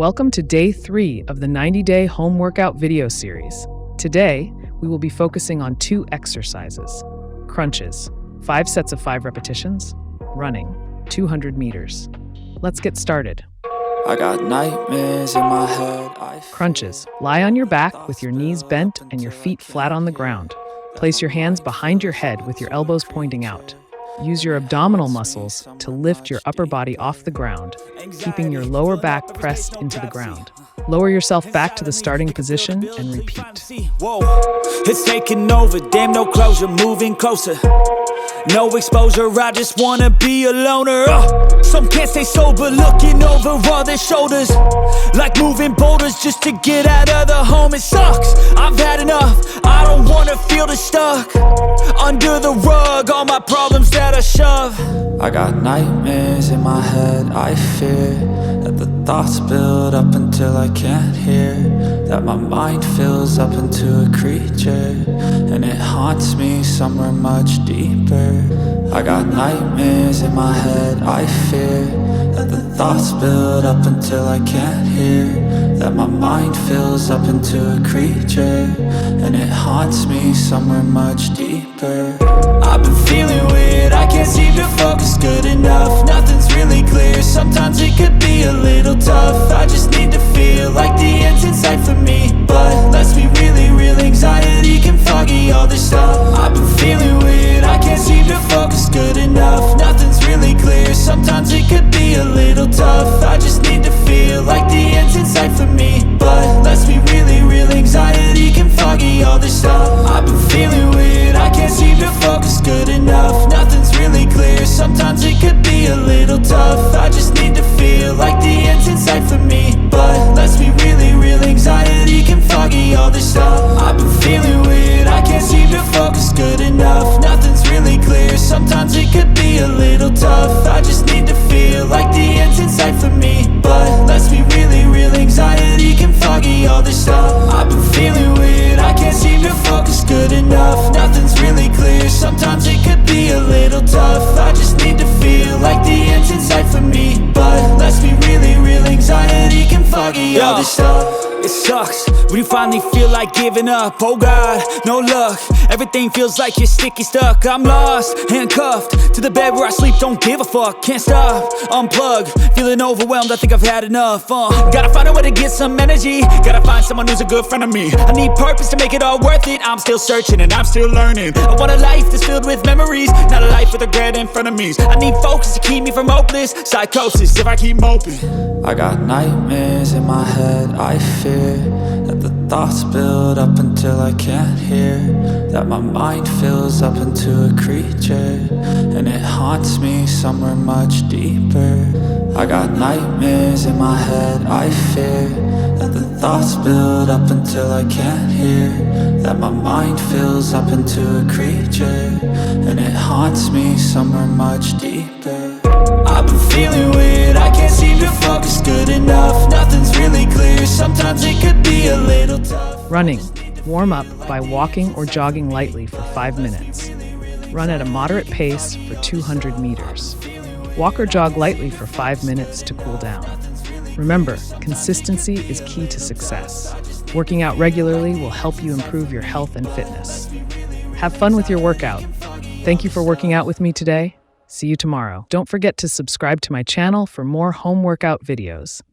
Welcome to day 3 of the 90-day home workout video series. Today, we will be focusing on 2 exercises. Crunches, 5 sets of 5 repetitions. Running, 200 meters. Let's get started. I got nightmares in my head. Crunches, lie on your back with your knees bent and your feet flat on the ground. Place your hands behind your head with your elbows pointing out. Use your abdominal muscles to lift your upper body off the ground, keeping your lower back pressed into the ground. Lower yourself back to the starting position and repeat. Whoa, it's taking over, damn no closure, moving closer. No exposure, I just wanna be a loner. Some can't stay sober, looking over all their shoulders, like moving boulders just to get out of the home. It sucks, I've had enough, I don't wanna feel the stuck under the rug, all my problems that I shove. I got nightmares in my head, I fear that the thoughts build up until I can't hear, that my mind fills up into a creature, and it haunts me somewhere much deeper. I got nightmares in my head, I fear that the thoughts build up until I can't hear, that my mind fills up into a creature, and it haunts me somewhere much deeper. I've been feeling weird, I can't seem to focus good enough. Nothing's really clear, sometimes it could be a little tough. I just need to feel like the end's in sight for me, but let's be really real, anxiety can foggy all this stuff. I've been feeling weird, I can't seem to focus good enough. Nothing's really clear, sometimes it could be a little tough. I just need to feel like the end's in sight for me, but let's be really real, anxiety can foggy all this stuff. I've been feeling weird, I can't seem to focus good enough. Nothing's really clear, sometimes it could be a little tough. I just need to feel like the end's in sight for me, but let's be really real, anxiety can foggy all this stuff. I've been feeling weird, I can't seem to focus good enough. Nothing's really clear, sometimes it could be a little tough. I just need to feel like the end's in sight for me, but let's be really real, anxiety can foggy all this stuff. I've been feeling weird, I can't seem to focus good enough. Nothing's really clear, sometimes it could be a little tough. I just need to feel like the end's in sight for me, but let's be really real, anxiety can foggy all this stuff. It sucks when you finally feel like giving up. Oh God, no luck, everything feels like you're sticky stuck. I'm lost, handcuffed to the bed where I sleep, don't give a fuck. Can't stop, unplug, feeling overwhelmed, I think I've had enough. Gotta find a way to get some energy, gotta find someone who's a good friend of me. I need purpose to make it all worth it, I'm still searching and I'm still learning. I want a life that's filled with memories, not a life with regret in front of me. I need focus to keep me from hopeless psychosis if I keep moping. I got nightmares in my head, I fear that the thoughts build up until I can't hear, that my mind fills up into a creature, and it haunts me somewhere much deeper. I got nightmares in my head, I fear that the thoughts build up until I can't hear, that my mind fills up into a creature, and it haunts me somewhere much deeper. I've been feeling weird, I can't seem to focus good enough. Nothing's really clear, sometimes it could be a little tough. Running, warm up by walking or jogging lightly for 5 minutes. Run at a moderate pace for 200 meters. Walk or jog lightly for 5 minutes to cool down. Remember, consistency is key to success. Working out regularly will help you improve your health and fitness. Have fun with your workout. Thank you for working out with me today. See you tomorrow. Don't forget to subscribe to my channel for more home workout videos.